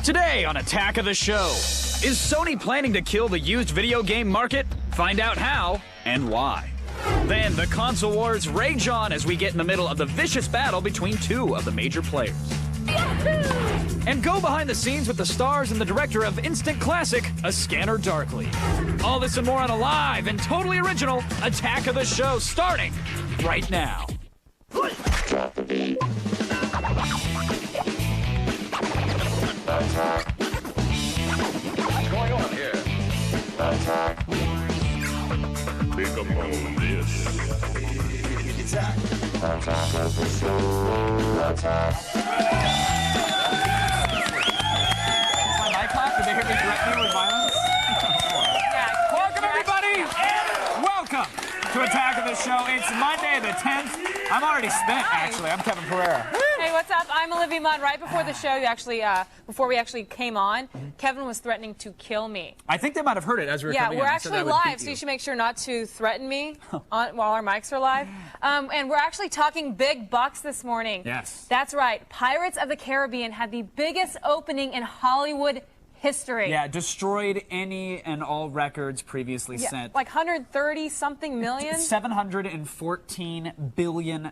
Today on Attack of the Show, is Sony planning to kill the used video game market? Find out how and why. Then the console wars rage on as we get in the middle of the vicious battle between two of the major players. Yahoo! And go behind the scenes with the stars and the director of instant classic, A Scanner Darkly. All this and more on a live and totally original Attack of the Show, starting right now. Drop the beat. Attack. What's going on here? Attack. Pick up on this. Attack. Attack of the Show. Attack. My mic hot? Did they hear me threaten you with violence? Yeah. Welcome, everybody! Welcome to Attack of the Show. It's Monday the 10th. I'm already spent, actually. I'm Kevin Pereira. Hey, what's up? I'm Olivia Munn. Right before the show, before we actually came on, Kevin was threatening to kill me. I think they might have heard it as we were coming in. Yeah, we're He said actually I would beat live, so you should make sure not to threaten me while our mics are live. And we're actually talking big bucks this morning. Yes. That's right. Pirates of the Caribbean had the biggest opening in Hollywood history. Yeah, destroyed any and all records previously set. Like 130-something million? $714 billion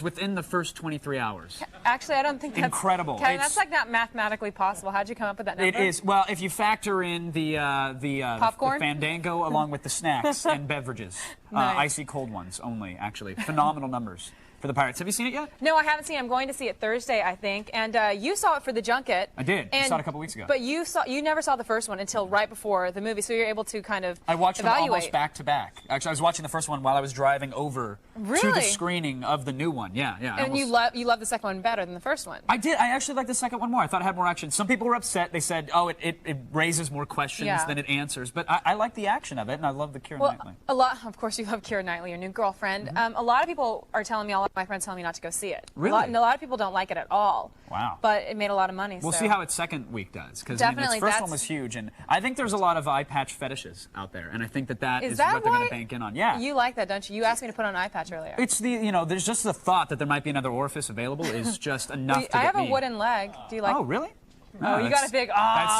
within the first 23 hours. Actually, I don't think that's... Incredible. Kevin, that's like not mathematically possible. How'd you come up with that number? It is. Well, if you factor in the popcorn? the Fandango along with the snacks and beverages. Nice. Icy cold ones only, actually. Phenomenal numbers for the Pirates. Have you seen it yet? No, I haven't seen it. I'm going to see it Thursday, I think. And you saw it for the junket. I did. I saw it a couple weeks ago. But you never saw the first one until right before the movie, so you're able to kind of I watched evaluate. them almost back to back. Actually, I was watching the first one while I was driving over to the screening of the new one. Yeah, yeah. And you love the second one better than the first one. I did. I actually liked the second one more. I thought it had more action. Some people were upset. They said, oh, it raises more questions than it answers. But I like the action of it, and I love the Keira Knightley. Of course, you love Keira Knightley, your new girlfriend. A lot of people are telling me, all of my friends telling me not to go see it. Really? And a lot of people don't like it at all. Wow. But it made a lot of money. We'll see how its second week does. Because Definitely, its first one was huge, and I think there's a lot of eye patch fetishes out there, and I think that is what they're going to bank in on. Yeah. You like that, don't you? You asked me to put on an eye patch earlier. It's there's just the thought that there might be another orifice available is just enough to get I have me. a wooden leg. Do you like? Oh, really? Oh, you got a big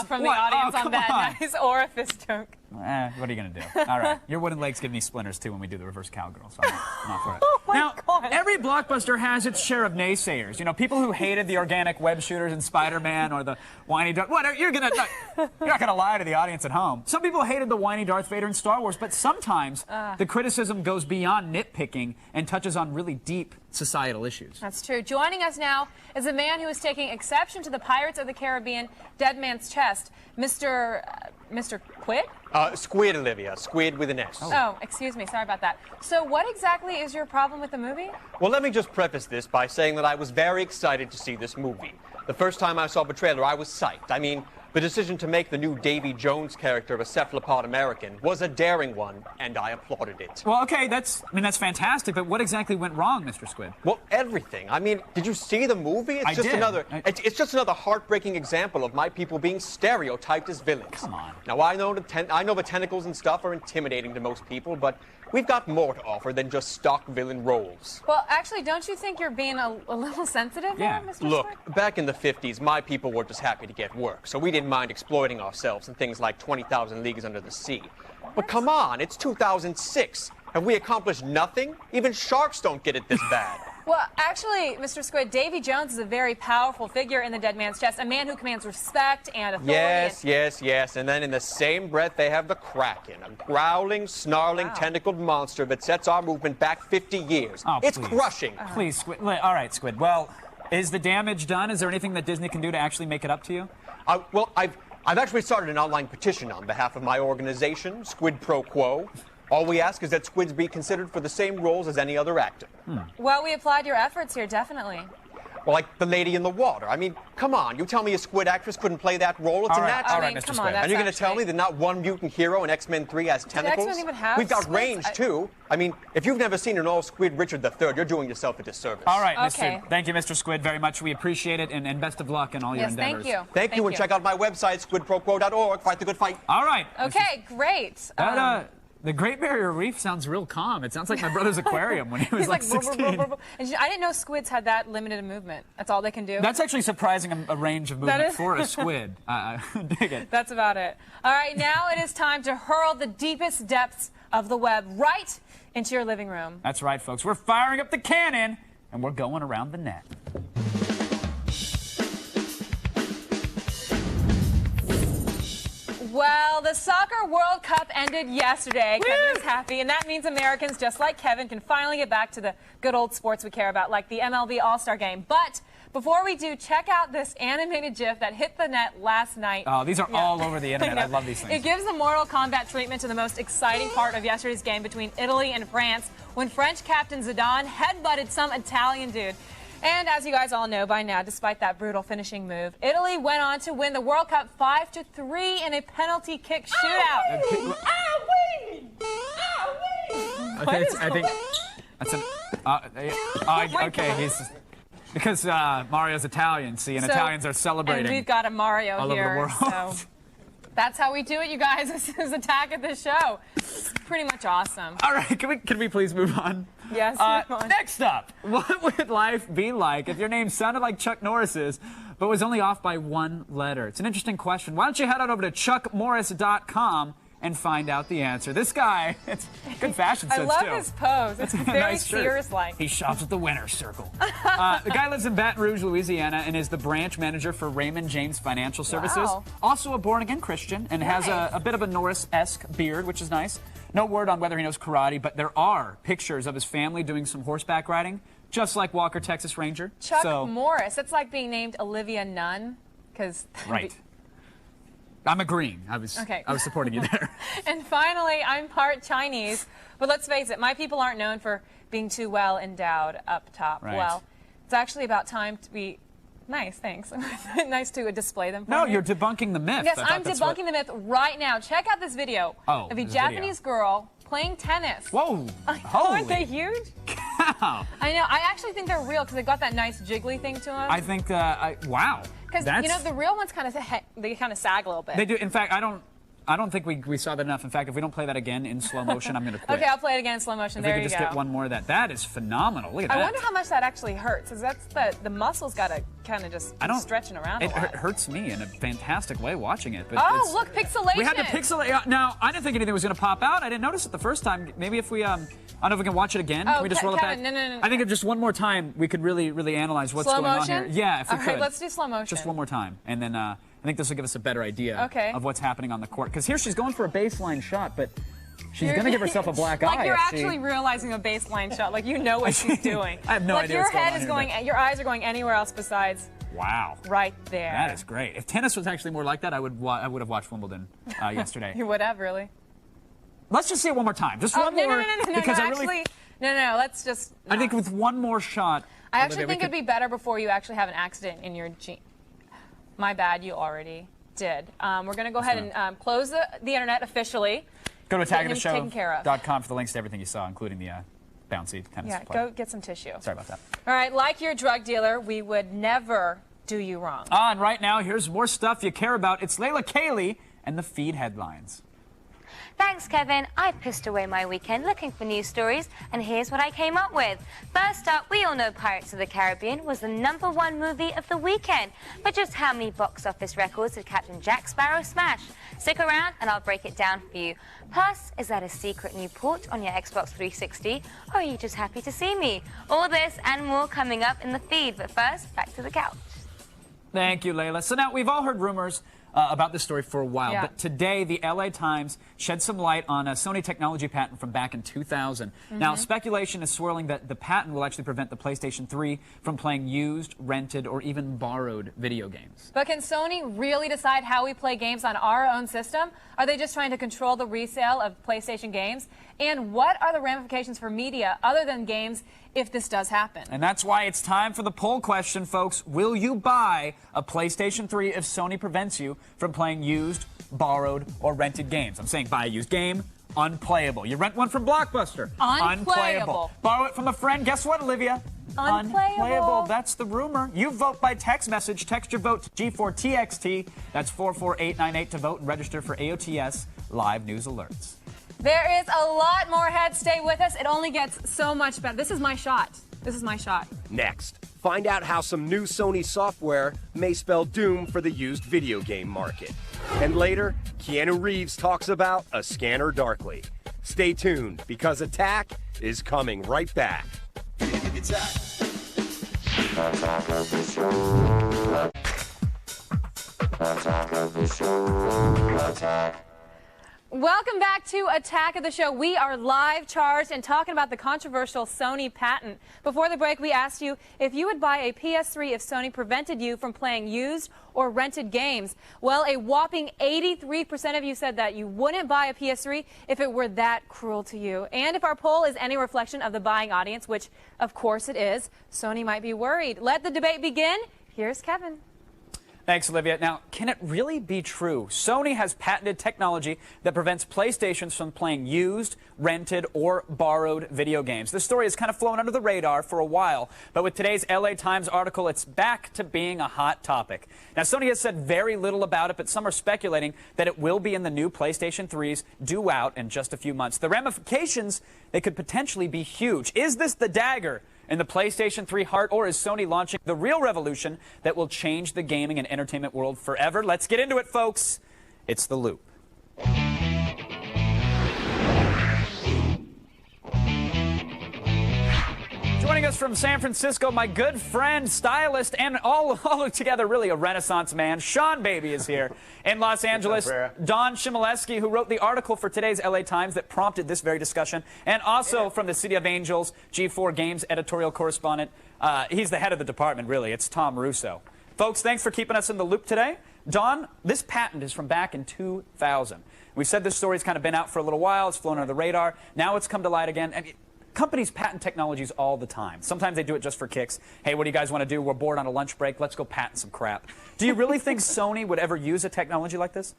from the audience on that nice orifice joke. What are you going to do? All right. Your wooden legs give me splinters, too, when we do the reverse cowgirl, so I'm not for it. Oh, my God. Every blockbuster has its share of naysayers. You know, people who hated the organic web shooters in Spider-Man or the whiny Darth... What? You're not going to lie to the audience at home. Some people hated the whiny Darth Vader in Star Wars, but sometimes the criticism goes beyond nitpicking and touches on really deep societal issues. That's true. Joining us now is a man who is taking exception to the Pirates of the Caribbean Dead Man's Chest, Mr. Quid? Squid, Olivia. Squid with an S. Oh, excuse me. Sorry about that. So what exactly is your problem with the movie? Well, let me just preface this by saying that I was very excited to see this movie. The first time I saw the trailer, I was psyched. I mean, the decision to make the new Davy Jones character of a cephalopod American was a daring one, and I applauded it. Well, okay, that's fantastic, but what exactly went wrong, Mr. Squid? Well, everything. I mean, did you see the movie? I did. It's just another heartbreaking example of my people being stereotyped as villains. Come on. Now, I know the tentacles and stuff are intimidating to most people, but we've got more to offer than just stock villain roles. Well, actually, don't you think you're being a little sensitive there, Mr. Look, Squid? back in the 50s, my people were just happy to get work, so we didn't mind exploiting ourselves in things like 20,000 Leagues Under the Sea. But come on, it's 2006. Have we accomplished nothing? Even sharks don't get it this bad. Well, actually, Mr. Squid, Davy Jones is a very powerful figure in the Dead Man's Chest, a man who commands respect and authority. Yes. And then in the same breath, they have the Kraken, a growling, snarling, tentacled monster that sets our movement back 50 years. Oh, it's please. crushing. Please, Squid. All right, Squid. Well, is the damage done? Is there anything that Disney can do to actually make it up to you? Well, I've actually started an online petition on behalf of my organization, Squid Pro Quo. All we ask is that squids be considered for the same roles as any other actor. Well, we applaud your efforts here, definitely. Well, like the lady in the water. I mean, come on. You tell me a squid actress couldn't play that role? It's a natural. All right, Mr. Come Squid. on, that's And you're going to tell me that not one mutant hero in X-Men 3 has tentacles? X-Men even have We've got squids? range, too. I mean, if you've never seen an all-squid Richard III, you're doing yourself a disservice. All right, Okay. Thank you, Mr. Squid, very much. We appreciate it, and best of luck in all your Yes, endeavors. thank you. Thank you, and check out my website, squidproquo.org. Fight the good fight. All right. Okay, great. The Great Barrier Reef sounds real calm. It sounds like my brother's aquarium when he was He's like like 16. And I didn't know squids had that limited a movement. That's all they can do. That's actually surprising a range of movement is- for a squid. Dig it. That's about it. All right, now it is time to hurl the deepest depths of the web right into your living room. That's right, folks. We're firing up the cannon, and we're going around the net. Well, the Soccer World Cup ended yesterday. Kevin is happy, and that means Americans, just like Kevin, can finally get back to the good old sports we care about, like the MLB All-Star Game. But before we do, check out this animated GIF that hit the net last night. Oh, these are all over the internet. I love these things. It gives the Mortal Kombat treatment to the most exciting part of yesterday's game between Italy and France, when French captain Zidane headbutted some Italian dude. And as you guys all know by now, despite that brutal finishing move, Italy went on to win the World Cup 5-3 in a penalty kick shootout. I think that's an. okay, he's because Mario's Italian. See, and Italians are celebrating. And we've got a Mario all here. over the world. So that's how we do it, you guys. This is Attack at the Show. It's pretty much awesome. All right, can we please move on? Yes, move on. Next up, what would life be like if your name sounded like Chuck Norris's, but was only off by one letter? It's an interesting question. Why don't you head on over to chuckmorris.com and find out the answer. This guy, it's good fashion sense, I love too. his pose. It's very Nice shirt. Sears-like. He shops at the Winner's Circle. The guy lives in Baton Rouge, Louisiana, and is the branch manager for Raymond James Financial Services. Wow. Also a born-again Christian, and has a bit of a Norris-esque beard, which is nice. No word on whether he knows karate, but there are pictures of his family doing some horseback riding, just like Walker, Texas Ranger. Chuck So, Morris. That's like being named Olivia Nunn. Right. I'm agreeing. I was supporting you there. And finally, I'm part Chinese. But let's face it, my people aren't known for being too well endowed up top. Right. Well, it's actually about time to be nice, thanks. Nice to display them for No, me. you're debunking the myth. Yes, I thought I'm that's debunking the myth right now. Check out this video of a there's a Japanese girl playing tennis. Whoa! Aren't they huge? Cow. I know. I actually think they're real because they got that nice jiggly thing to them. I think wow. Because you know the real ones kind of sag a little bit. They do. In fact, I don't think we saw that enough. In fact, if we don't play that again in slow motion, I'm going to quit. Okay, I'll play it again in slow motion. If There we you could just go. get one more of that. That is phenomenal. Look at that. I wonder how much that actually hurts. Because that's the muscles got to kind of just be stretching around a It lot. hurts me in a fantastic way watching it. But Oh, look, pixelation. we had to pixelate. Now, I didn't think anything was going to pop out. I didn't notice it the first time. Maybe if we, I don't know if we can watch it again. Oh, Can we just roll it back? Kevin, no. I think if just one more time, we could really analyze what's Slow going motion? on here. Yeah, if we All could. right, let's do slow motion. Just one more time, and then I think this will give us a better idea of what's happening on the court. Because here she's going for a baseline shot, but she's going to give herself a black eye. Like you're if she- actually realizing a baseline shot. Like you know what she's doing. I have no like idea your what's going head on is here, going, but- your eyes are going anywhere else besides Wow. right there. That is great. If tennis was actually more like that, I would have watched Wimbledon yesterday. You would have, really? Let's just see it one more time. Just Oh, one no, more. no, because I actually, really, no, let's just. I think with one more shot. I actually Olivia, think it'd be better before you actually have an accident in your jean. My bad, you already did. We're going to go ahead and close the internet officially. Go to Get him taken care of. attackoftheshow.com for the links to everything you saw, including the bouncy tennis Yeah, play. go get some tissue. Sorry about that. All right, like your drug dealer, we would never do you wrong. And right now, here's more stuff you care about. It's Layla Cayley and the feed headlines. Thanks, Kevin. I pissed away my weekend looking for news stories, and here's what I came up with. First up, we all know Pirates of the Caribbean was the #1 movie of the weekend. But just how many box office records did Captain Jack Sparrow smash? Stick around, and I'll break it down for you. Plus, is that a secret new port on your Xbox 360, or are you just happy to see me? All this and more coming up in the feed, but first, back to the couch. Thank you, Layla. So now, we've all heard rumors about this story for a while, but today the LA Times shed some light on a Sony technology patent from back in 2000. Now, speculation is swirling that the patent will actually prevent the PlayStation 3 from playing used, rented, or even borrowed video games. But can Sony really decide how we play games on our own system? Are they just trying to control the resale of PlayStation games? And what are the ramifications for media other than games if this does happen? And that's why it's time for the poll question, folks. Will you buy a PlayStation 3 if Sony prevents you from playing used, borrowed, or rented games? I'm saying buy a used game, unplayable. You rent one from Blockbuster, Unplayable. Borrow it from a friend, guess what, Olivia? Unplayable. That's the rumor. You vote by text message. Text your vote to G4TXT. That's 44898 to vote and register for AOTS live news alerts. There is a lot more ahead. Stay with us. It only gets so much better. This is my shot. This is my shot. Next, find out how some new Sony software may spell doom for the used video game market. And later, Keanu Reeves talks about A Scanner Darkly. Stay tuned, because Attack is coming right back. Attack. Attack of the show. Attack of the show. Attack. Welcome back to Attack of the Show. We are live, charged, and talking about the controversial Sony patent. Before the break, we asked you if you would buy a PS3 if Sony prevented you from playing used or rented games. Well, a whopping 83% of you said that you wouldn't buy a PS3 if it were that cruel to you. And if our poll is any reflection of the buying audience, which of course it is, Sony might be worried. Let the debate begin. Here's Kevin. Thanks, Olivia. Now, can it really be true? Sony has patented technology that prevents PlayStations from playing used, rented, or borrowed video games. This story has kind of flown under the radar for a while, but with today's LA Times article, it's back to being a hot topic. Now, Sony has said very little about it, but some are speculating that it will be in the new PlayStation 3s due out in just a few months. The ramifications, they could potentially be huge. Is this the dagger in the PlayStation 3 heart, or is Sony launching the real revolution that will change the gaming and entertainment world forever? Let's get into it, folks. It's The Loop. Joining us from San Francisco, my good friend, stylist, and all together really a Renaissance man, Sean Baby is here. In Los Angeles, Don Shimaleski, who wrote the article for today's LA Times that prompted this very discussion, and also from the City of Angels, G4 Games editorial correspondent. He's the head of the department, really. It's Tom Russo. Folks, thanks for keeping us in the loop today. Don, this patent is from back in 2000. We've said this story's kind of been out for a little while. It's flown under the radar. Now it's come to light again. I mean, companies patent technologies all the time. Sometimes they do it just for kicks. Hey, what do you guys want to do? We're bored on a lunch break. Let's go patent some crap. Do you really think Sony would ever use a technology like this?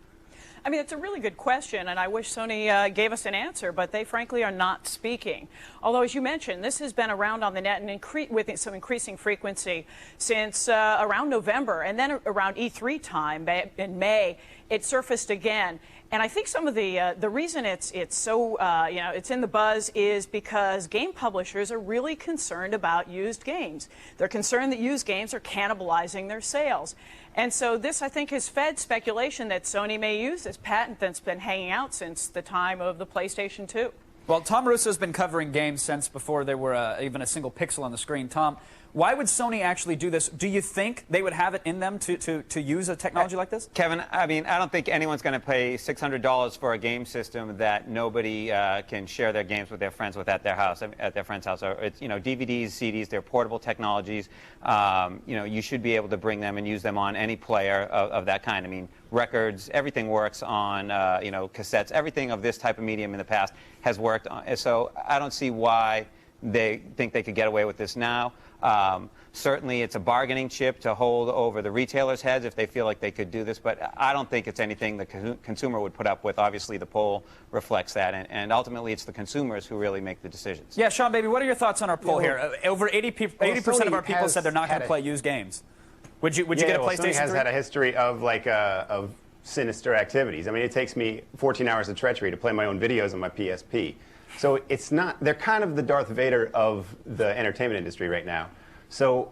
I mean, it's a really good question, and I wish Sony gave us an answer, but they frankly are not speaking. Although, as you mentioned, this has been around on the net and with some increasing frequency since around November, and then around E3 time in May, it surfaced again. And I think some of the reason it's so it's in the buzz is because game publishers are really concerned about used games. They're concerned that used games are cannibalizing their sales. And so this, I think, has fed speculation that Sony may use this patent that's been hanging out since the time of the PlayStation 2. Well, Tom Russo's been covering games since before there were even a single pixel on the screen. Tom, why would Sony actually do this? Do you think they would have it in them to use a technology like this? Kevin, I mean, I don't think anyone's going to pay $600 for a game system that nobody can share their games with their friends at their house, at their friend's house. Or it's, DVDs, CDs, they're portable technologies. You should be able to bring them and use them on any player of that kind. I mean, records, everything works on, cassettes. Everything of this type of medium in the past has worked on. So I don't see why they think they could get away with this now. Certainly, it's a bargaining chip to hold over the retailers' heads if they feel like they could do this, but I don't think it's anything the consumer would put up with. Obviously, the poll reflects that, and ultimately, it's the consumers who really make the decisions. Yeah, Sean, baby, what are your thoughts on our poll here? Over 80% of our people said they're not going to play used games. Would you get a PlayStation 3? Sony has had a history of of sinister activities. I mean, it takes me 14 hours of treachery to play my own videos on my PSP. So it's not, they're kind of the Darth Vader of the entertainment industry right now. So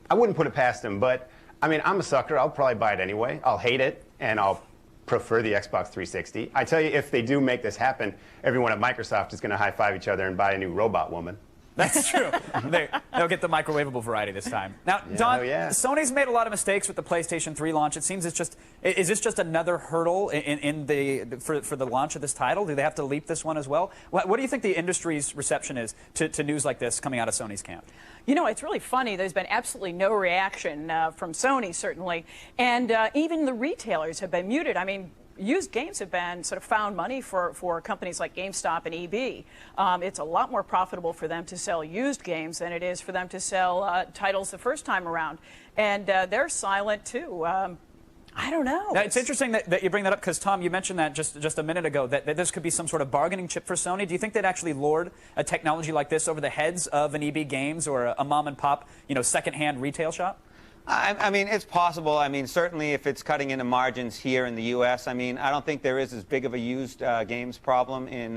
I wouldn't put it past them, but I mean, I'm a sucker. I'll probably buy it anyway. I'll hate it, and I'll prefer the Xbox 360. I tell you, if they do make this happen, everyone at Microsoft is going to high-five each other and buy a new robot woman. That's true. They'll get the microwavable variety this time. Now, Don, Sony's made a lot of mistakes with the PlayStation 3 launch. It seems is this just another hurdle for the launch of this title? Do they have to leap this one as well? What do you think the industry's reception is to news like this coming out of Sony's camp? You know, it's really funny. There's been absolutely no reaction from Sony, certainly, and even the retailers have been muted. I mean, used games have been sort of found money for companies like GameStop and EB. It's a lot more profitable for them to sell used games than it is for them to sell titles the first time around. And they're silent, too. I don't know. Now, it's interesting that you bring that up because, Tom, you mentioned that just a minute ago, that this could be some sort of bargaining chip for Sony. Do you think they'd actually lord a technology like this over the heads of an EB Games or a mom-and-pop, second-hand retail shop? I mean, it's possible. I mean, certainly if it's cutting into margins here in the U.S., I mean, I don't think there is as big of a used games problem in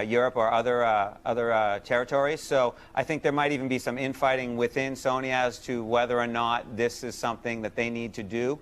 Europe or other territories. So I think there might even be some infighting within Sony as to whether or not this is something that they need to do.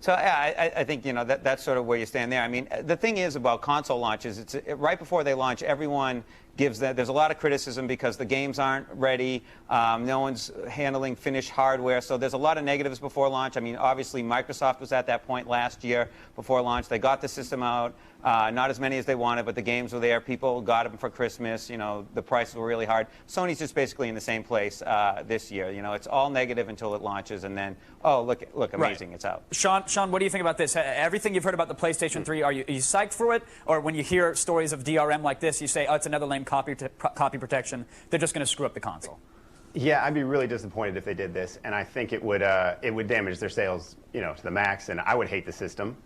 So yeah, I think, you know, that's sort of where you stand there. I mean, the thing is about console launches, it's right before they launch, everyone gives that. There's a lot of criticism because the games aren't ready. No one's handling finished hardware. So there's a lot of negatives before launch. I mean, obviously, Microsoft was at that point last year before launch. They got the system out. Not as many as they wanted, but the games were there. People got them for Christmas. You know, the prices were really hard. Sony's just basically in the same place this year. You know, it's all negative until it launches, and then, oh, look, amazing, it's out. Sean, what do you think about this? Everything you've heard about the PlayStation 3, are you psyched for it? Or when you hear stories of DRM like this, you say, oh, it's another lame copy protection. They're just going to screw up the console. Yeah, I'd be really disappointed if they did this, and I think it would damage their sales, you know, to the max, and I would hate the system.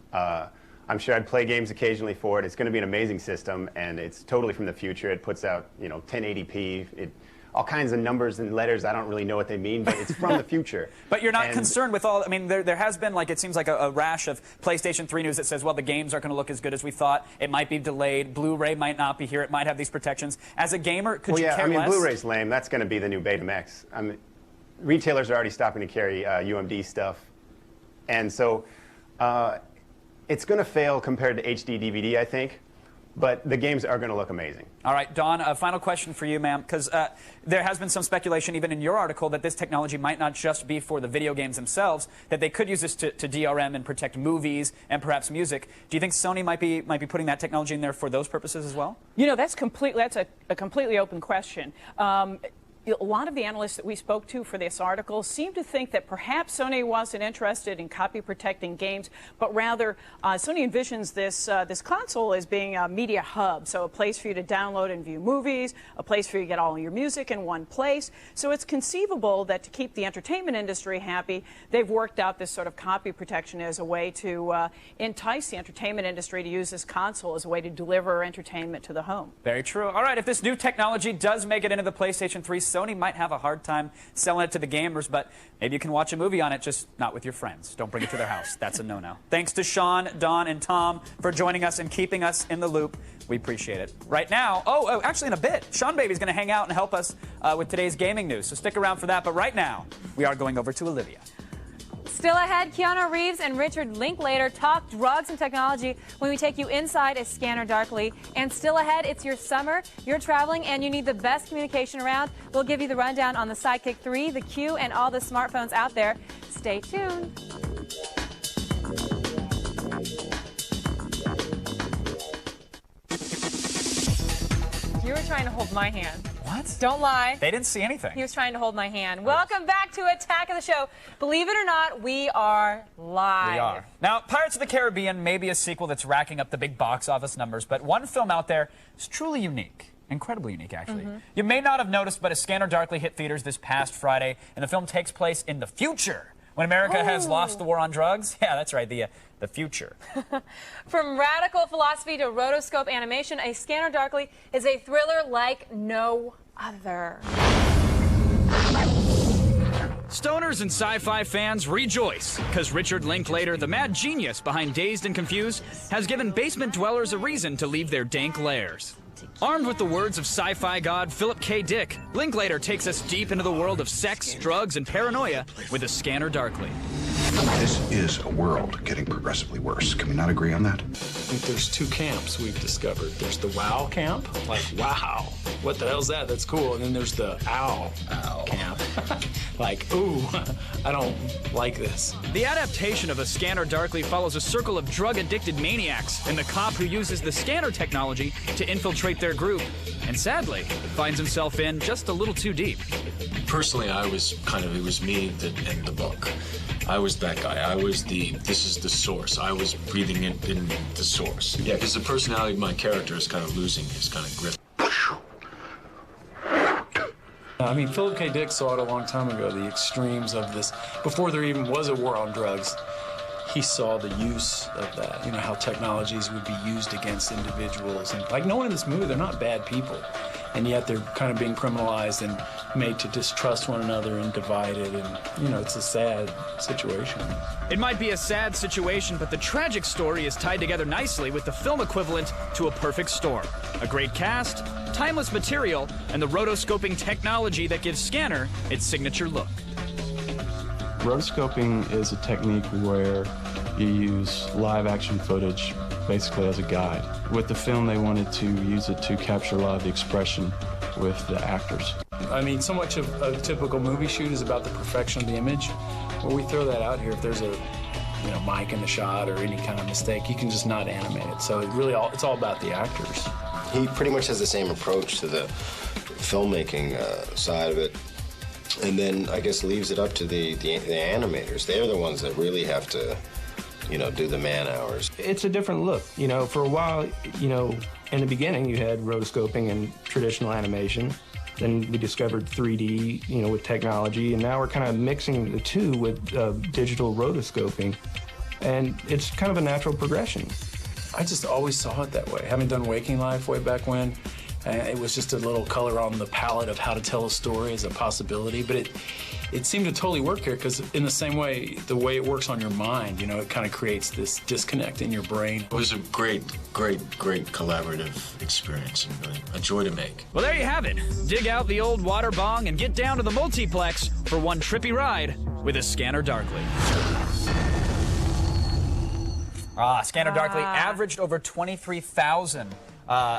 I'm sure I'd play games occasionally for it. It's going to be an amazing system, and it's totally from the future. It puts out, you know, 1080p. All kinds of numbers and letters. I don't really know what they mean, but it's from the future. But you're not concerned with all, I mean, there has been, like, it seems like a rash of PlayStation 3 news that says, well, the games aren't going to look as good as we thought. It might be delayed. Blu-ray might not be here. It might have these protections. As a gamer, could you care less? Blu-ray's lame. That's going to be the new Betamax. I mean, retailers are already stopping to carry UMD stuff. And so it's going to fail compared to HD DVD, I think. But the games are going to look amazing. All right, Dawn, a final question for you, ma'am, because there has been some speculation, even in your article, that this technology might not just be for the video games themselves, that they could use this to DRM and protect movies and perhaps music. Do you think Sony might be putting that technology in there for those purposes as well? You know, that's a completely open question. A lot of the analysts that we spoke to for this article seem to think that perhaps Sony wasn't interested in copy protecting games, but rather Sony envisions this console as being a media hub, so a place for you to download and view movies, a place for you to get all your music in one place. So it's conceivable that to keep the entertainment industry happy, they've worked out this sort of copy protection as a way to entice the entertainment industry to use this console as a way to deliver entertainment to the home. Very true. All right, if this new technology does make it into the PlayStation 3, Sony might have a hard time selling it to the gamers, but maybe you can watch a movie on it, just not with your friends. Don't bring it to their house. That's a no-no. Thanks to Sean, Dawn, and Tom for joining us and keeping us in the loop. We appreciate it. Right now, actually in a bit, Sean Baby's going to hang out and help us with today's gaming news, so stick around for that. But right now, we are going over to Olivia. Still ahead, Keanu Reeves and Richard Linklater talk drugs and technology when we take you inside a scanner darkly. And still ahead, it's your summer, you're traveling, and you need the best communication around. We'll give you the rundown on the Sidekick 3, the Q, and all the smartphones out there. Stay tuned. You were trying to hold my hand. What? Don't lie. They didn't see anything. He was trying to hold my hand. Welcome back to Attack of the Show. Believe it or not, we are live. We are. Now, Pirates of the Caribbean may be a sequel that's racking up the big box office numbers, but one film out there is truly unique. Incredibly unique, actually. You may not have noticed, but A Scanner Darkly hit theaters this past Friday, and the film takes place in the future, when America has lost the war on drugs. Yeah, that's right, the future. From radical philosophy to rotoscope animation, A Scanner Darkly is a thriller like no other. Stoners and sci-fi fans rejoice, because Richard Linklater, the mad genius behind Dazed and Confused, has given basement dwellers a reason to leave their dank lairs. Armed with the words of sci-fi god Philip K. Dick, Linklater takes us deep into the world of sex, drugs, and paranoia with A Scanner Darkly. This is a world getting progressively worse. Can we not agree on that? I think there's two camps we've discovered. There's the wow camp, like, wow, what the hell's that? That's cool. And then there's the ow camp, like, ooh, I don't like this. The adaptation of A Scanner Darkly follows a circle of drug-addicted maniacs and the cop who uses the scanner technology to infiltrate their group, and sadly, finds himself in just a little too deep. Personally, it was me and the book. I was that guy. I was this is the source. I was breathing in the source. Yeah, because the personality of my character is kind of losing his kind of grip. I mean, Philip K. Dick saw it a long time ago, the extremes of this. Before there even was a war on drugs, he saw the use of that, you know, how technologies would be used against individuals. And like no one in this movie, they're not bad people. and yet they're kind of being criminalized and made to distrust one another and divided, and, you know, it's a sad situation. It might be a sad situation, but the tragic story is tied together nicely with the film equivalent to a perfect storm. A great cast, timeless material, and the rotoscoping technology that gives Scanner its signature look. Rotoscoping is a technique where you use live action footage basically as a guide. With the film, they wanted to use it to capture a lot of the expression with the actors. I mean, so much of a typical movie shoot is about the perfection of the image. Well, we throw that out here. If there's a mic in the shot or any kind of mistake, you can just not animate it. So it's all about the actors. He pretty much has the same approach to the filmmaking side of it, and then I guess leaves it up to the animators. They're the ones that really have to, do the man hours. It's a different look. For a while, in the beginning, you had rotoscoping and traditional animation. Then we discovered 3D, with technology, and now we're kind of mixing the two with digital rotoscoping, and it's kind of a natural progression. I just always saw it that way. Having done Waking Life way back when, it was just a little color on the palette of how to tell a story as a possibility, but it seemed to totally work here, because in the same way, the way it works on your mind, it kind of creates this disconnect in your brain. It was a great collaborative experience, and really a joy to make. Well, there you have it. Dig out the old water bong and get down to the multiplex for one trippy ride with a Scanner Darkly. Scanner Darkly averaged over 23,000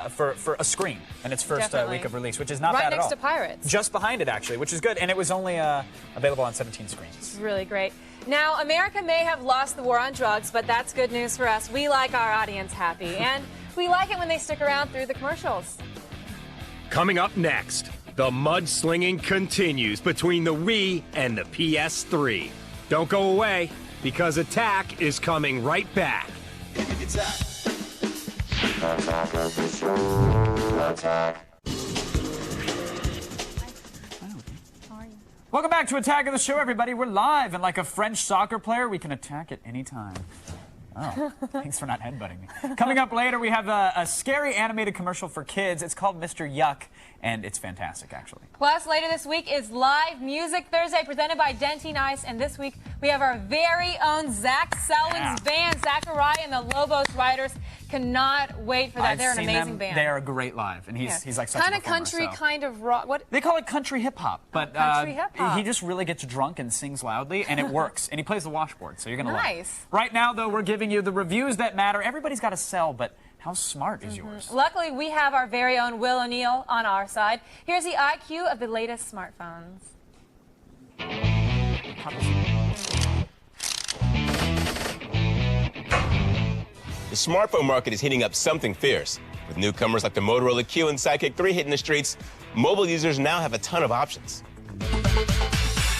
for a screen in its first week of release, which is not bad at all. Right next to Pirates. Just behind it, actually, which is good. And it was only available on 17 screens. It's really great. Now, America may have lost the war on drugs, but that's good news for us. We like our audience happy, and we like it when they stick around through the commercials. Coming up next, the mudslinging continues between the Wii and the PS3. Don't go away, because Attack is coming right back. Attack of the show. Attack. Welcome back to Attack of the Show, everybody. We're live, and like a French soccer player, we can attack at any time. Oh, thanks for not headbutting me. Coming up later, we have a scary animated commercial for kids. It's called Mr. Yuck, and it's fantastic, actually. Plus, later this week is Live Music Thursday, presented by Dentine Ice, and this week we have our very own Zach Selwyn's band, Zachariah and the Lobos Riders. Cannot wait for that. They're an amazing band. They are great live, and he's like such a kind of performer, country, so. kind of rock. What they call it country hip hop, but country hip hop. He just really gets drunk and sings loudly, and it works. And he plays the washboard, so you're gonna love it. Right now, though, we're giving you the reviews that matter. Everybody's got to sell, but how smart is yours? Luckily, we have our very own Wil O'Neal on our side. Here's the IQ of the latest smartphones. The smartphone market is heating up something fierce. With newcomers like the Motorola Q and Sidekick 3 hitting the streets, mobile users now have a ton of options.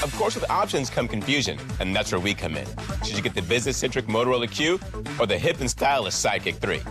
Of course, with options come confusion, and that's where we come in. Should you get the business-centric Motorola Q or the hip and stylish Sidekick 3?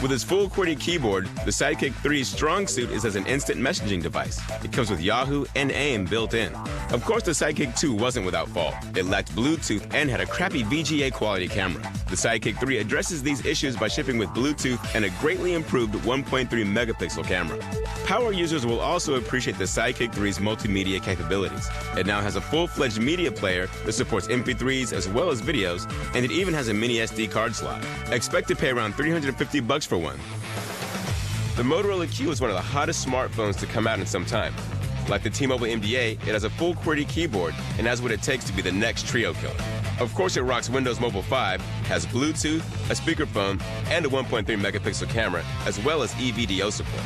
With its full QWERTY keyboard, the Sidekick 3's strong suit is as an instant messaging device. It comes with Yahoo and AIM built in. Of course, the Sidekick 2 wasn't without fault. It lacked Bluetooth and had a crappy VGA quality camera. The Sidekick 3 addresses these issues by shipping with Bluetooth and a greatly improved 1.3 megapixel camera. Power users will also appreciate the Sidekick 3's multimedia capabilities. It now has a full-fledged media player that supports MP3s as well as videos, and it even has a mini SD card slot. Expect to pay around $350 for one. The Motorola Q is one of the hottest smartphones to come out in some time. Like the T-Mobile MDA, it has a full QWERTY keyboard and has what it takes to be the next trio killer. Of course, it rocks Windows Mobile 5, has Bluetooth, a speakerphone, and a 1.3 megapixel camera, as well as eVDO support.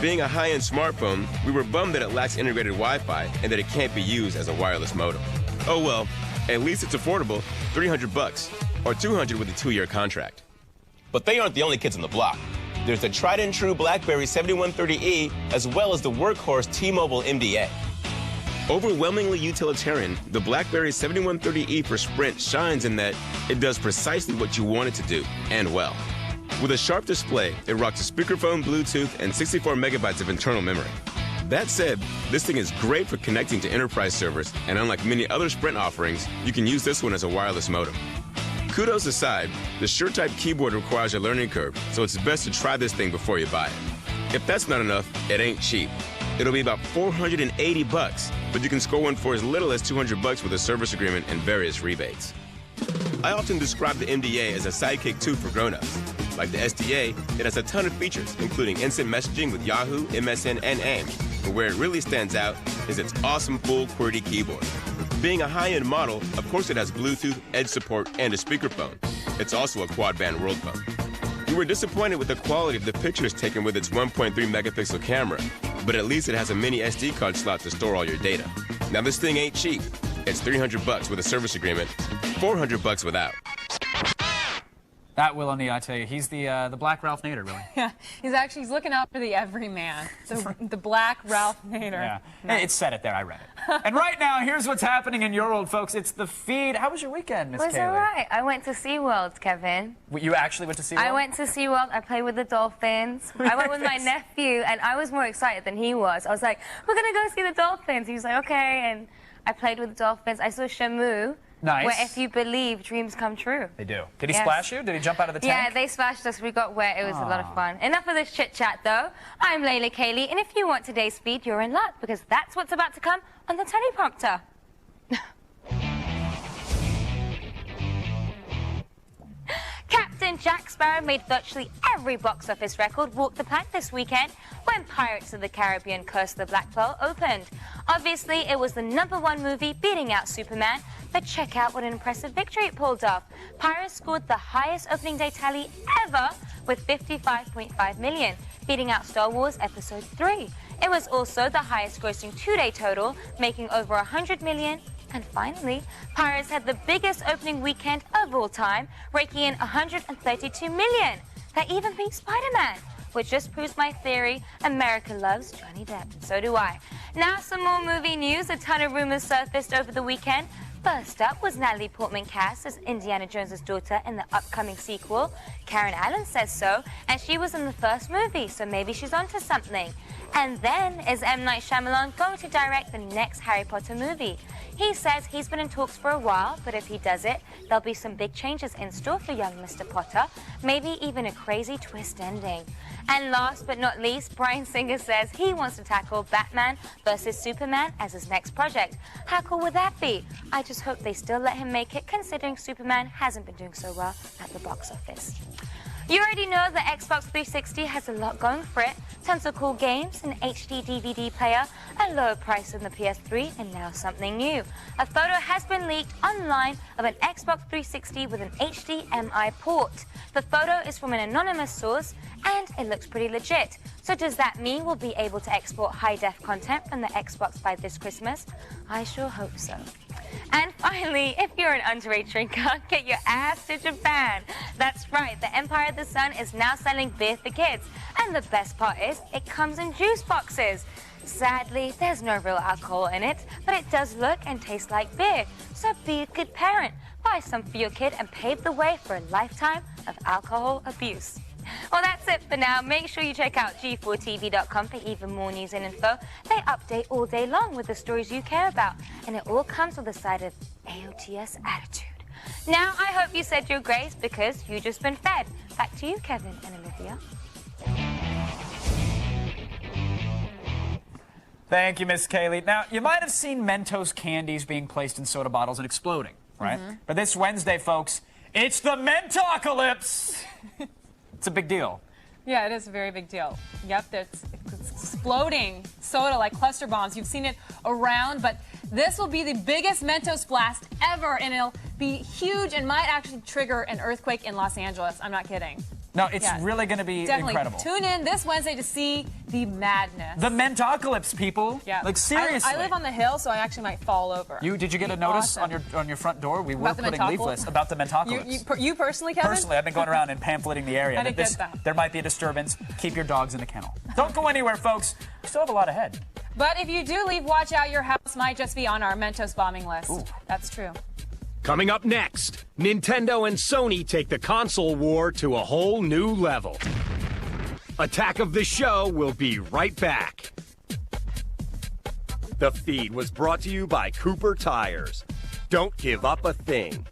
Being a high-end smartphone, we were bummed that it lacks integrated Wi-Fi and that it can't be used as a wireless modem. Oh well, at least it's affordable, $300, or $200 with a 2-year contract. But they aren't the only kids on the block. There's the tried-and-true BlackBerry 7130E, as well as the workhorse T-Mobile MDA. Overwhelmingly utilitarian, the BlackBerry 7130E for Sprint shines in that it does precisely what you want it to do, and well. With a sharp display, it rocks a speakerphone, Bluetooth, and 64 megabytes of internal memory. That said, this thing is great for connecting to enterprise servers, and unlike many other Sprint offerings, you can use this one as a wireless modem. Kudos aside, the SureType keyboard requires a learning curve, so it's best to try this thing before you buy it. If that's not enough, it ain't cheap. It'll be about $480, but you can score one for as little as $200 with a service agreement and various rebates. I often describe the MDA as a sidekick 2 for grown-ups. Like the SDA, it has a ton of features, including instant messaging with Yahoo, MSN, and AIM. But where it really stands out is its awesome full QWERTY keyboard. Being a high-end model, of course it has Bluetooth, Edge support, and a speakerphone. It's also a quad-band world phone. We were disappointed with the quality of the pictures taken with its 1.3 megapixel camera, but at least it has a mini SD card slot to store all your data. Now this thing ain't cheap. It's $300 with a service agreement, $400 without. That Wil O'Neal, I tell you, he's the Black Ralph Nader, really. Yeah, he's looking out for the everyman, the Black Ralph Nader. Yeah, Nice. it said it there. I read it. And right now, here's what's happening in your world, folks. It's the feed. How was your weekend, Miss Kaylee? It was all right. I went to SeaWorld, Kevin. You actually went to SeaWorld? I went to SeaWorld. I played with the dolphins. I went with my nephew, and I was more excited than he was. I was like, we're going to go see the dolphins. He was like, okay. And I played with the dolphins. I saw Shamu. Nice. Where if you believe, dreams come true. They do. Did he splash you? Did he jump out of the tank? Yeah, they splashed us. We got wet. It was a lot of fun. Enough of this chit-chat, though. I'm Layla Kaylee, and if you want today's feed, you're in luck, because that's what's about to come on the teleprompter. Captain Jack Sparrow made virtually every box office record walk the plank this weekend when Pirates of the Caribbean Curse of the Black Pearl opened. Obviously, it was the #1 movie beating out Superman, but check out what an impressive victory it pulled off. Pirates scored the highest opening day tally ever with 55.5 million, beating out Star Wars Episode 3. It was also the highest grossing two-day total, making over 100 million. And finally, Pirates had the biggest opening weekend of all time, raking in 132 million. That even beat Spider-Man, which just proves my theory, America loves Johnny Depp. So do I. Now some more movie news. A ton of rumors surfaced over the weekend. First up was Natalie Portman cast as Indiana Jones' daughter in the upcoming sequel. Karen Allen says so, and she was in the first movie, so maybe she's onto something. And then, is M. Night Shyamalan going to direct the next Harry Potter movie? He says he's been in talks for a while, but if he does it, there'll be some big changes in store for young Mr. Potter, maybe even a crazy twist ending. And last but not least, Bryan Singer says he wants to tackle Batman vs. Superman as his next project. How cool would that be? I just hope they still let him make it, considering Superman hasn't been doing so well at the box office. You already know the Xbox 360 has a lot going for it. Tons of cool games, an HD DVD player, a lower price than the PS3, and now something new. A photo has been leaked online of an Xbox 360 with an HDMI port. The photo is from an anonymous source, and it looks pretty legit. So does that mean we'll be able to export high-def content from the Xbox by this Christmas? I sure hope so. And finally, if you're an underage drinker, get your ass to Japan. That's right, the Empire of the Sun is now selling beer for kids. And the best part is, it comes in juice boxes. Sadly, there's no real alcohol in it, but it does look and taste like beer. So be a good parent, buy some for your kid, and pave the way for a lifetime of alcohol abuse. Well, that's it for now. Make sure you check out G4TV.com for even more news and info. They update all day long with the stories you care about, and it all comes with a side of AOTS attitude. Now, I hope you said your grace because you just been fed. Back to you, Kevin and Olivia. Thank you, Miss Kaylee. Now, you might have seen Mentos candies being placed in soda bottles and exploding, right? But this Wednesday, folks, it's the Mentocalypse! It's a big deal. Yeah, it is a very big deal. Yep, it's exploding soda like cluster bombs. You've seen it around, but this will be the biggest Mentos blast ever, and it'll be huge and might actually trigger an earthquake in Los Angeles. I'm not kidding. No, it's really going to be incredible. Tune in this Wednesday to see the madness. The Mentocalypse, people. Yeah. Like, seriously. I live on the hill, so I actually might fall over. Did you get a notice on your front door? We were putting leaflets about the Mentocalypse. You personally, Kevin? Personally, I've been going around and pamphleting the area. I didn't get that. There might be a disturbance. Keep your dogs in the kennel. Don't go anywhere, folks. We still have a lot ahead. But if you do leave, watch out. Your house might just be on our Mentos bombing list. Ooh. That's true. Coming up next, Nintendo and Sony take the console war to a whole new level. Attack of the Show will be right back. The feed was brought to you by Cooper Tires. Don't give up a thing.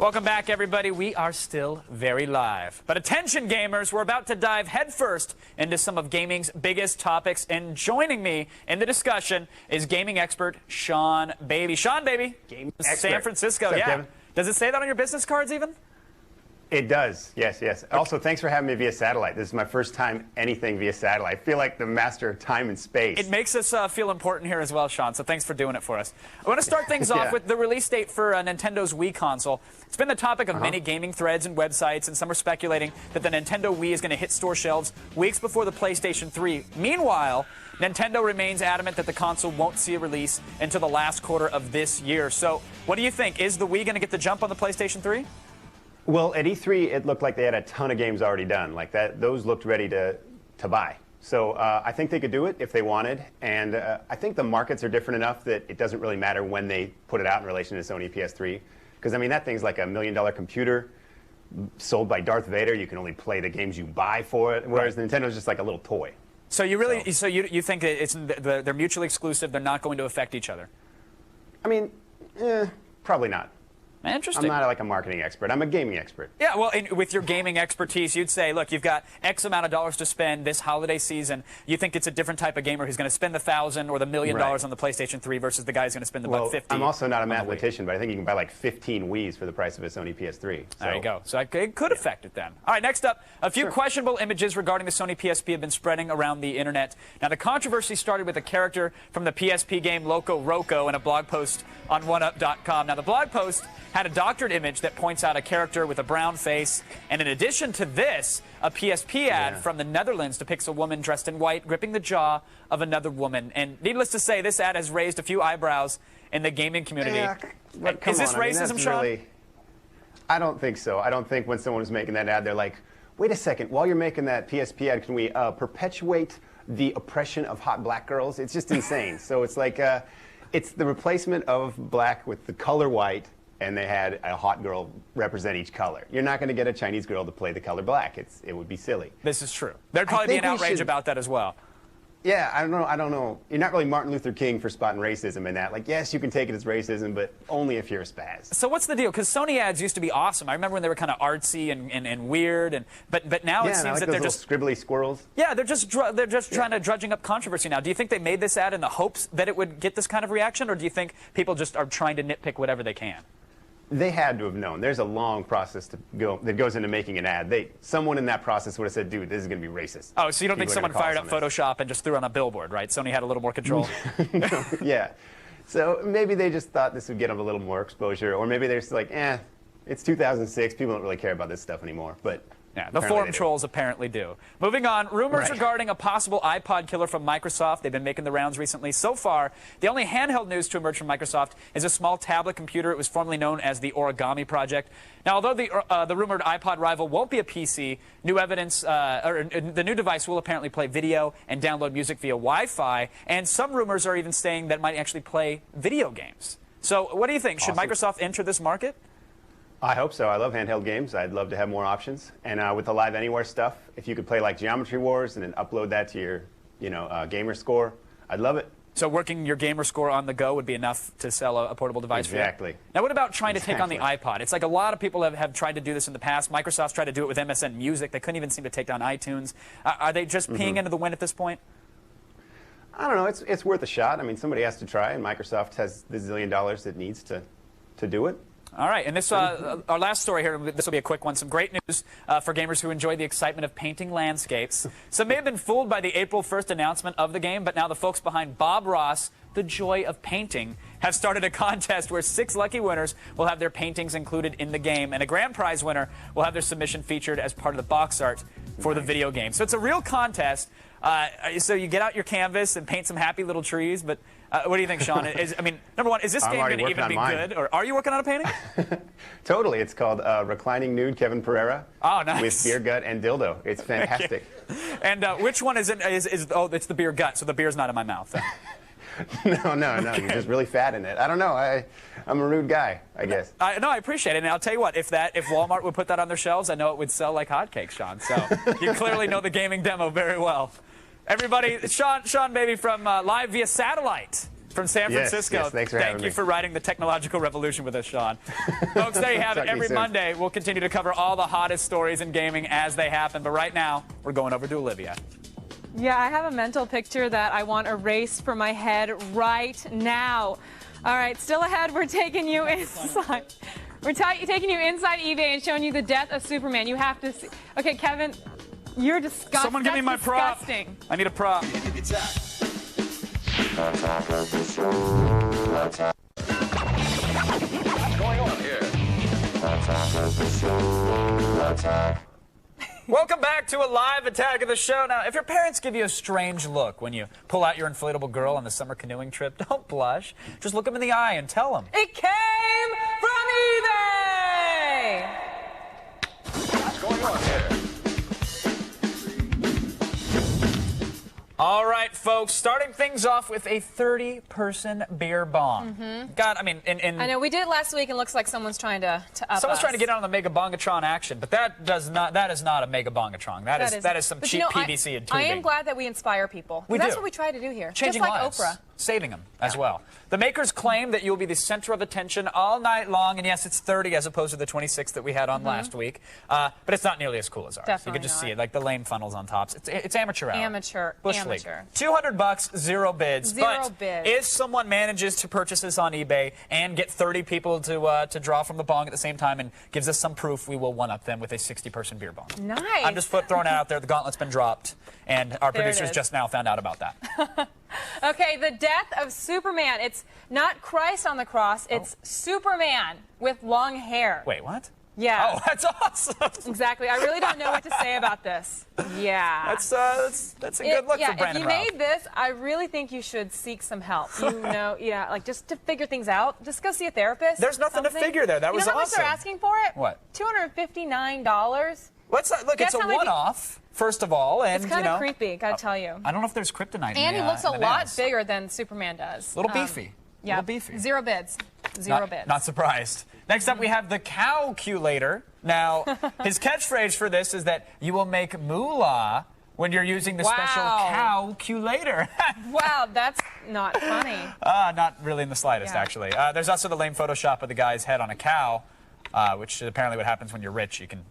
Welcome back, everybody. We are still very live. But attention, gamers, we're about to dive headfirst into some of gaming's biggest topics. And joining me in the discussion is gaming expert Sean Baby. Sean Baby, San Francisco. What's up, yeah. Kevin? Does it say that on your business cards even? It does, yes, yes. Okay. Also, thanks for having me via satellite. This is my first time anything via satellite. I feel like the master of time and space. It makes us feel important here as well, Sean, so thanks for doing it for us. I want to start things off with the release date for Nintendo's Wii console. It's been the topic of many gaming threads and websites, and some are speculating that the Nintendo Wii is going to hit store shelves weeks before the PlayStation 3. Meanwhile, Nintendo remains adamant that the console won't see a release until the last quarter of this year. So what do you think? Is the Wii going to get the jump on the PlayStation 3? Well, at E3, it looked like they had a ton of games already done. Like that, those looked ready to buy. So I think they could do it if they wanted. And I think the markets are different enough that it doesn't really matter when they put it out in relation to Sony PS3. Because, I mean, that thing's like $1 million computer sold by Darth Vader. You can only play the games you buy for it, whereas Nintendo's just like a little toy. So you really, so you think that they're mutually exclusive, they're not going to affect each other? I mean, probably not. Interesting. I'm not like a marketing expert. I'm a gaming expert. Yeah, well, with your gaming expertise, you'd say, look, you've got X amount of dollars to spend this holiday season. You think it's a different type of gamer who's going to spend the $1,000 or the $1 million on the PlayStation 3 versus the guy who's going to spend the $150. I'm also not a mathematician, but I think you can buy like 15 Wiis for the price of a Sony PS3. So. There you go. So it could affect it then. All right, next up, a few questionable images regarding the Sony PSP have been spreading around the internet. Now, the controversy started with a character from the PSP game Loco Roco in a blog post on oneup.com. Now, the blog post had a doctored image that points out a character with a brown face, and in addition to this, a PSP ad from the Netherlands depicts a woman dressed in white gripping the jaw of another woman. And needless to say, this ad has raised a few eyebrows in the gaming community. Is this racism, Sean? Really, I don't think so. I don't think when someone is making that ad, they're like, wait a second, while you're making that PSP ad, can we perpetuate the oppression of hot black girls? It's just insane. So it's like, it's the replacement of black with the color white, and they had a hot girl represent each color. You're not going to get a Chinese girl to play the color black. It would be silly. This is true. There'd probably be an outrage about that as well. Yeah, I don't know. You're not really Martin Luther King for spotting racism in that. Like, yes, you can take it as racism, but only if you're a spaz. So what's the deal? Because Sony ads used to be awesome. I remember when they were kind of artsy and weird, but now it seems like that they're just scribbly squirrels. Yeah, they're just trying to drudging up controversy now. Do you think they made this ad in the hopes that it would get this kind of reaction, or do you think people just are trying to nitpick whatever they can? They had to have known. There's a long process that goes into making an ad. Someone in that process would have said, dude, this is going to be racist. Oh, so you don't think someone fired up Photoshop and just threw on a billboard, right? Sony had a little more control. Yeah. So maybe they just thought this would get them a little more exposure, or maybe they're just like, it's 2006. People don't really care about this stuff anymore. But yeah, the forum trolls apparently do. Moving on, rumors regarding a possible iPod killer from Microsoft. They've been making the rounds recently. So far, the only handheld news to emerge from Microsoft is a small tablet computer. It was formerly known as the Origami Project. Now, although the rumored iPod rival won't be a PC, new evidence, or the new device will apparently play video and download music via Wi-Fi, and some rumors are even saying that it might actually play video games. So what do you think? Should Microsoft enter this market? I hope so. I love handheld games. I'd love to have more options. And with the Live Anywhere stuff, if you could play like Geometry Wars and then upload that to your, gamer score, I'd love it. So working your gamer score on the go would be enough to sell a portable device for you? Exactly. Now, what about trying to take on the iPod? It's like a lot of people have tried to do this in the past. Microsoft's tried to do it with MSN Music. They couldn't even seem to take down iTunes. Are they just peeing into the wind at this point? I don't know. It's worth a shot. I mean, somebody has to try, and Microsoft has the $1 zillion it needs to do it. All right, and this our last story here, this will be a quick one. Some great news for gamers who enjoy the excitement of painting landscapes. Some may have been fooled by the April 1st announcement of the game, but now the folks behind Bob Ross, The Joy of Painting, have started a contest where 6 lucky winners will have their paintings included in the game, and a grand prize winner will have their submission featured as part of the box art for the video game. So it's a real contest. So you get out your canvas and paint some happy little trees, but what do you think, Sean? Number one, is this game going to even be good? Or are you working on a painting? Totally. It's called Reclining Nude Kevin Pereira. Oh, nice. With beer gut and dildo. It's fantastic. And which one is it? Oh, it's the beer gut, so the beer's not in my mouth. No. You're just really fat in it. I don't know. I'm a rude guy, I guess. No, I appreciate it. And I'll tell you what, if Walmart would put that on their shelves, I know it would sell like hotcakes, Sean. So you clearly know the gaming demo very well. Everybody, Sean Baby from live via satellite from San Yes, Francisco. yes, thanks for having Thank you me. for riding the technological revolution with us, Sean. Folks, there you have it. Talk to you Every soon. Monday, we'll continue to cover all the hottest stories in gaming as they happen. But right now, we're going over to Olivia. Yeah, I have a mental picture that I want erased from my head right now. All right, still ahead, we're taking you inside. We're taking you inside eBay and showing you the death of Superman. You have to see. Okay, Kevin, you're disgusting. Someone give me my prop. Disgusting. I need a prop. What's going on here? Welcome back to a live attack of the show. Now, if your parents give you a strange look when you pull out your inflatable girl on the summer canoeing trip, don't blush. Just look them in the eye and tell them. It came from eBay! What's going on here? All right, folks, starting things off with a 30-person beer bong. God, I mean, I know, we did it last week and it looks like someone's trying to up someone's us. trying to get on the Mega Bongatron action, but that is not a Mega Bongatron. That is some But cheap you know, PVC and tubing. I am glad that we inspire people. We That's do. what we try to do here. Changing Just like lives. Oprah. Saving them as well. The makers claim that you'll be the center of attention all night long, and yes, it's 30 as opposed to the 26 that we had on last week, but it's not nearly as cool as ours. Definitely You can just not. see it, like the lane funnels on tops. It's amateur hour. Amateur. Bush League. Amateur. $200, zero bids. Zero but bids. if someone manages to purchase this on eBay and get 30 people to draw from the bong at the same time and gives us some proof, we will one-up them with a 60-person beer bong. Nice. I'm just throwing it out there. The gauntlet's been dropped, and our There it producers is. just now found out about that. Okay, the death of Superman. It's not Christ on the cross, it's Superman with long hair. Wait, what? Yeah. Oh, that's awesome. Exactly. I really don't know what to say about this. Yeah. That's a good look for Brandon If you Routh. made this, I really think you should seek some help. You know, yeah, like just to figure things out. Just go see a therapist. There's nothing to something. figure there. That was You know how much they're awesome. asking for it? What? $259. Look, Guess it's a how many- one-off, first of all, and It's kind you know, of creepy, gotta tell you. I don't know if there's kryptonite. And he looks a in the lot nails. bigger than Superman does. A little beefy. Yeah. Little beefy. Zero bids. Zero bids. Not surprised. Next up, we have the Calculator. Now, his catchphrase for this is that you will make moolah when you're using the special calculator. Wow, that's not funny. Not really in the slightest, Yeah. actually. There's also the lame Photoshop of the guy's head on a cow, which is apparently what happens when you're rich. You can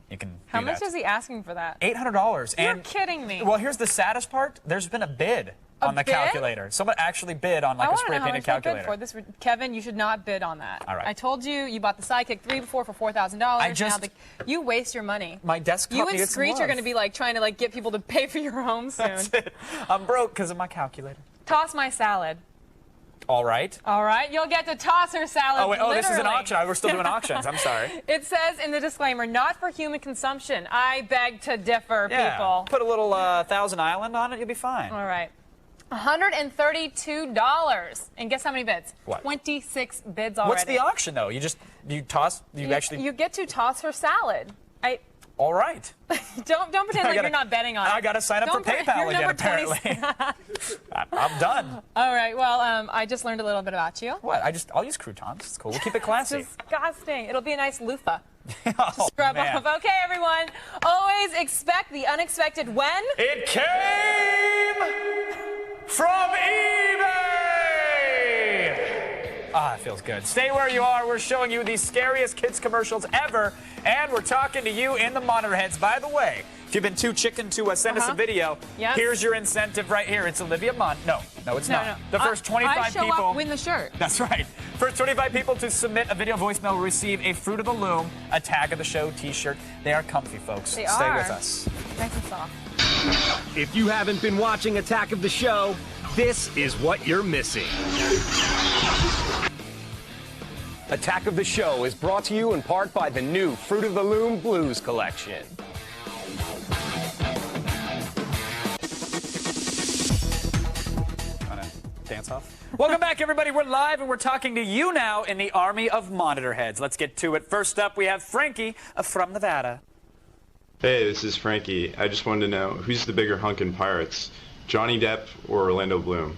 How do much that. is he asking for that? $800. You're And kidding me. well, here's the saddest part. There's been a bid on the bid? calculator. Someone actually bid on like I a want to spray know how painted much they bid calculator. for this. Kevin, you should not bid on that. All right. I told you, you bought the Sidekick 3 before for $4,000. I just- Now you waste your money. My desktop You and needs some Screech are love. going to be like trying to like get people to pay for your home soon. That's it. I'm broke because of my calculator. Toss my salad. All right. All right, you'll get to toss her salad. Oh, wait. Oh, this is an literally. auction. We're still doing auctions. I'm sorry. It says in the disclaimer, not for human consumption. I beg to differ, Yeah. people. Put a little Thousand Island on it. You'll be fine. All right. $132. And guess how many bids? What? 26 bids already. What's the auction, though? You actually... You get to toss her salad. All right. Don't pretend like you're not betting on it. I got to sign up for Don't PayPal you're again, number apparently. 26. I'm done. All right. Well, I just learned a little bit about you. What? I'll use croutons. It's cool. We'll keep it classy. Disgusting. It'll be a nice loofah. Oh, Scrub man. off. Okay, everyone. Always expect the unexpected when It came from eBay! Ah, it feels good. Stay where you are. We're showing you the scariest kids commercials ever, and we're talking to you in the monitor heads. By the way, if you've been too chicken to send us a video, Yes. here's your incentive right here. It's Olivia No, it's not. No. The first 25 I show people. up, win the shirt. That's right. First 25 people to submit a video voicemail will receive a Fruit of the Loom, a Tag of the Show t-shirt. They are comfy, folks. They Stay are. with us. Nice and soft. If you haven't been watching Attack of the Show, this is what you're missing. Attack of the Show is brought to you in part by the new Fruit of the Loom Blues collection. Dance off. Welcome back, everybody. We're live, and we're talking to you now in the army of monitor heads. Let's get to it. First up, we have Frankie from Nevada. Hey, this is Frankie. I just wanted to know, who's the bigger hunk in Pirates, Johnny Depp or Orlando Bloom?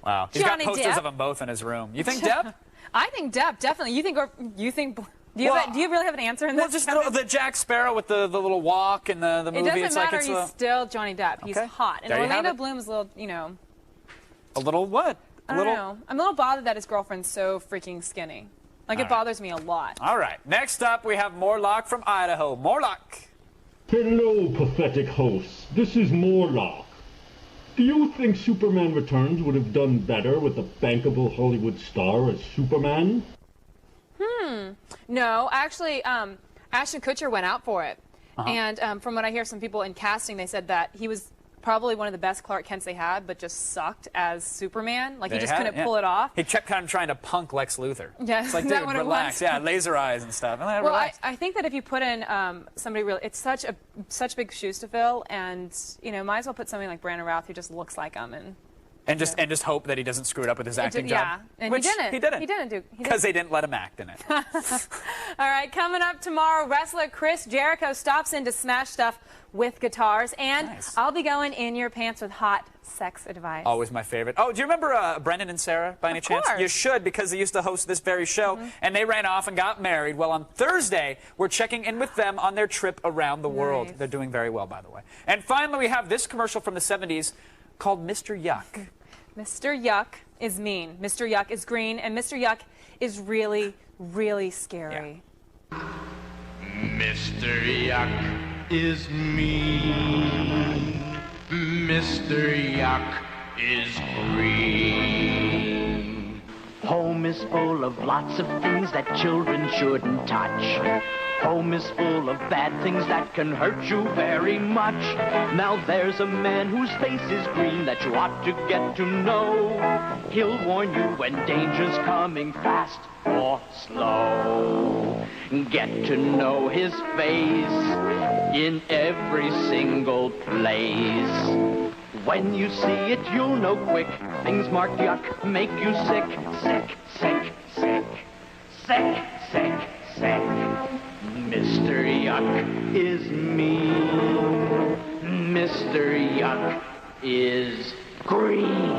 Wow. He's Johnny got posters Depp. of them both in his room. You think Depp? I think Depp, definitely. You think do you really have an answer in this? Well, just the Jack Sparrow with the little walk and the It movie. doesn't it's matter. like it's He's still Johnny Depp. He's Okay. hot. And There you have Orlando it. Bloom is a little, you know. a little what? I don't know. I'm a little bothered that his girlfriend's so freaking skinny. Like, it bothers me a lot. All right. Next up, we have Morlock from Idaho. Morlock. Hello, pathetic hosts. This is Morlock. Do you think Superman Returns would have done better with a bankable Hollywood star as Superman? No, actually, Ashton Kutcher went out for it. And from what I hear, some people in casting, they said that he was probably one of the best Clark Kents they had, but just sucked as Superman. Like, he just couldn't pull it off. He kept kind of trying to punk Lex Luthor. Yeah, it's like, is dude, that what relax. it was? Yeah, laser eyes and stuff. Well, I think that if you put in somebody really, it's such big shoes to fill, and might as well put somebody like Brandon Routh who just looks like him and just hope that he doesn't screw it up with his acting job. Yeah, and Which he didn't. He didn't. He Because they didn't let him act in it. All right, coming up tomorrow, wrestler Chris Jericho stops in to smash stuff with guitars, and I'll be going in your pants with hot sex advice. Always my favorite. Oh, do you remember Brendan and Sarah by any chance? course. You should, because they used to host this very show, and they ran off and got married. Well, on Thursday, we're checking in with them on their trip around the world. They're doing very well, by the way. And finally, we have this commercial from the 70s called Mr. Yuck. Mr. Yuck is mean, Mr. Yuck is green, and Mr. Yuck is really, really scary. Mr. Yuck is mean. Mr. Yuck is green. Home is full of lots of things that children shouldn't touch. Home is full of bad things that can hurt you very much. Now there's a man whose face is green that you ought to get to know. He'll warn you when danger's coming fast or slow. Get to know his face in every single place. When you see it, you'll know quick. Things marked yuck make you sick, sick, sick, sick, sick, sick, sick. Mr. Yuck is mean. Mr. Yuck is green.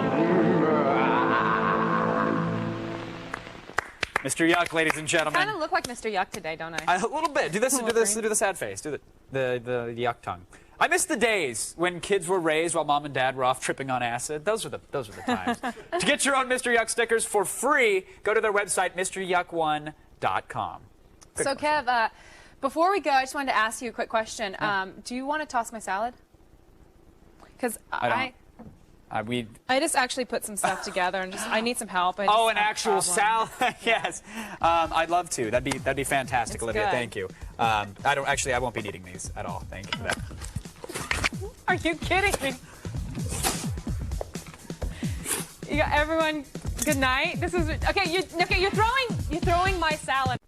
Mr. Yuck, ladies and gentlemen. Kind of look like Mr. Yuck today, don't I? A little bit. Do the sad face. Do the yuck tongue. I miss the days when kids were raised while mom and dad were off tripping on acid. Those were the times. To get your own Mr. Yuck stickers for free, go to their website, MrYuck1.com. So, Kev, before we go, I just wanted to ask you a quick question. Do you want to toss my salad? Because I just actually put some stuff together, and I need some help. An actual salad? Yes, I'd love to. That'd be fantastic, It's Olivia. good. Thank you. I won't be needing these at all. Thank you for that. Are you kidding me? You got everyone. Good night. This is okay. You're throwing my salad.